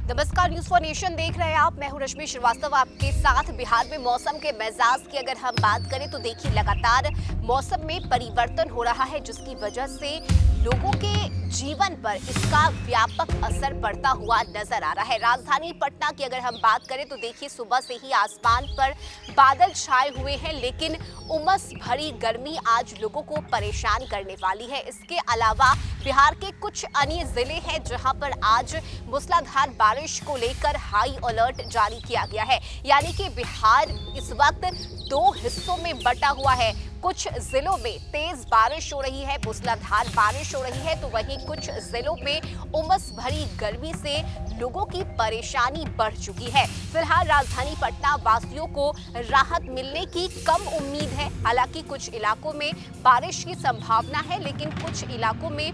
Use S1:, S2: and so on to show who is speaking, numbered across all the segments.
S1: नमस्कार, news for nation देख रहे हैं आप। मैं हूं रश्मि श्रीवास्तव आपके साथ। बिहार में मौसम के मिजाज की अगर हम बात करें तो देखिए लगातार मौसम में परिवर्तन हो रहा है, जिसकी वजह से लोगों के जीवन पर इसका व्यापक असर पड़ता हुआ नजर आ रहा है। राजधानी पटना की अगर हम बात करें तो देखिए सुबह से ही आसमान पर बादल छाए हुए हैं, लेकिन उमस भरी गर्मी आज लोगों को परेशान करने वाली है। इसके अलावा बिहार के कुछ अन्य जिले हैं जहां पर आज मूसलाधार बारिश को लेकर हाई अलर्ट जारी किया गया है। यानी कि बिहार इस वक्त दो हिस्सों में बटा हुआ है। कुछ जिलों में तेज बारिश हो रही है, मूसलाधार बारिश हो रही है, तो वहीं कुछ जिलों में उमस भरी गर्मी से लोगों की परेशानी बढ़ चुकी है। फिलहाल राजधानी पटना वासियों को राहत मिलने की कम उम्मीद है। हालांकि कुछ इलाकों में बारिश की संभावना है, लेकिन कुछ इलाकों में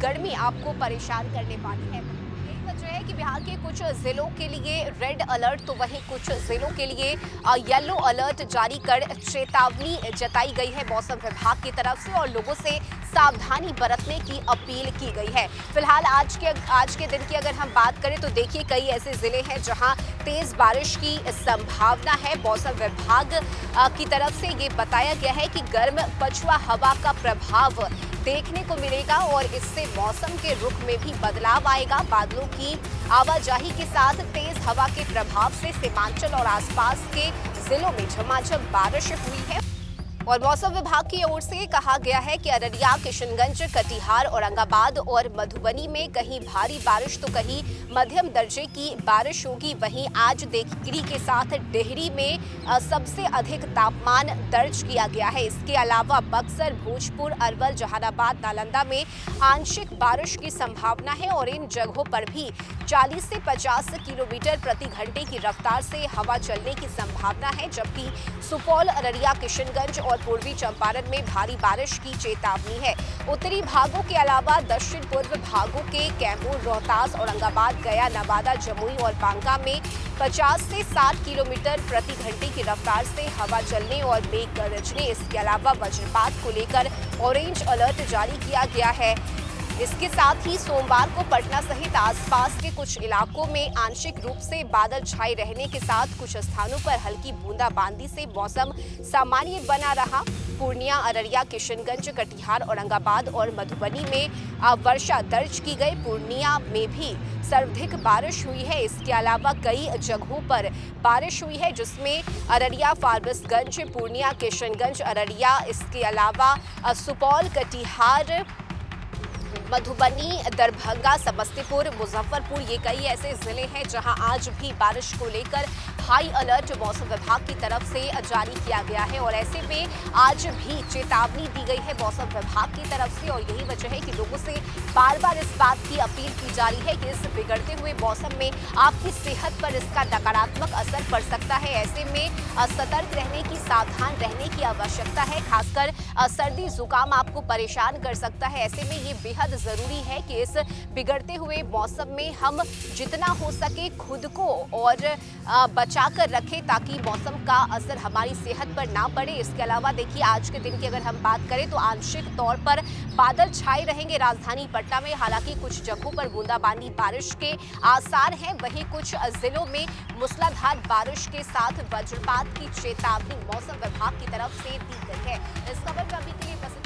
S1: गर्मी आपको परेशान करने वाली है। वजह है कि बिहार के कुछ जिलों के लिए रेड अलर्ट तो वहीं कुछ जिलों के लिए येलो अलर्ट जारी कर चेतावनी जताई गई है मौसम विभाग की तरफ से, और लोगों से सावधानी बरतने की अपील की गई है। फिलहाल आज के दिन की अगर हम बात करें तो देखिए कई ऐसे जिले हैं जहां तेज बारिश की संभावना है। मौसम विभाग की तरफ से ये बताया गया है कि गर्म पछुआ हवा का प्रभाव देखने को मिलेगा और इससे मौसम के रुख में भी बदलाव आएगा। बादलों की आवाजाही के साथ तेज हवा के प्रभाव से सीमांचल और आसपास के जिलों में झमाझम बारिश हुई है। और मौसम विभाग की ओर से कहा गया है कि अररिया, किशनगंज, कटिहार, औरंगाबाद और मधुबनी में कहीं भारी बारिश तो कहीं मध्यम दर्जे की बारिश होगी। वहीं आज डिग्री के साथ डेहरी में सबसे अधिक तापमान दर्ज किया गया है। इसके अलावा बक्सर, भोजपुर, अरवल, जहानाबाद, नालंदा में आंशिक बारिश की संभावना है और इन जगहों पर भी 40 से 50 किलोमीटर प्रति घंटे की रफ्तार से हवा चलने की संभावना है। जबकि सुपौल, अररिया, किशनगंज और पूर्वी चंपारण में भारी बारिश की चेतावनी है। उत्तरी भागों के अलावा दक्षिण पूर्व भागों के कैमूर, रोहतास, औरंगाबाद, गया, नवादा, जमुई और बांका में 50 से 60 किलोमीटर प्रति घंटे की रफ्तार से हवा चलने और मेघ गरजने, इसके अलावा वज्रपात को लेकर ऑरेंज अलर्ट जारी किया गया है। इसके साथ ही सोमवार को पटना सहित आसपास के कुछ इलाकों में आंशिक रूप से बादल छाए रहने के साथ कुछ स्थानों पर हल्की बूंदाबांदी से मौसम सामान्य बना रहा। पूर्णिया, अररिया, किशनगंज, कटिहार, औरंगाबाद और मधुबनी में वर्षा दर्ज की गई। पूर्णिया में भी सर्वाधिक बारिश हुई है। इसके अलावा कई जगहों पर बारिश हुई है, जिसमें अररिया, फारबिसगंज, पूर्णिया, किशनगंज, अररिया, इसके अलावा सुपौल, कटिहार, मधुबनी, दरभंगा, समस्तीपुर, मुजफ्फरपुर, ये कई ऐसे जिले हैं जहां आज भी बारिश को लेकर हाई अलर्ट मौसम विभाग की तरफ से जारी किया गया है। और ऐसे में आज भी चेतावनी दी गई है मौसम विभाग की तरफ से, और यही वजह है कि लोगों से बार बार इस बात की अपील की जा रही है कि इस बिगड़ते हुए मौसम में आपकी सेहत पर इसका नकारात्मक असर पड़ सकता है। ऐसे में सतर्क रहने की, सावधान रहने की आवश्यकता है। खासकर सर्दी जुकाम आपको परेशान कर सकता है। ऐसे में ये बेहद जरूरी है कि इस बिगड़ते हुए मौसम में हम जितना हो सके खुद को और बचा कर रखें, ताकि मौसम का असर हमारी सेहत पर ना पड़े। इसके अलावा देखिए आज के दिन की अगर हम बात करें तो आंशिक तौर पर बादल छाए रहेंगे राजधानी पटना में। हालांकि कुछ जगहों पर बूंदाबांदी बारिश के आसार हैं। वहीं कुछ जिलों में मूसलाधार बारिश के साथ वज्रपात की चेतावनी मौसम विभाग की तरफ से दी गई है। इस खबर पर अभी के लिए बस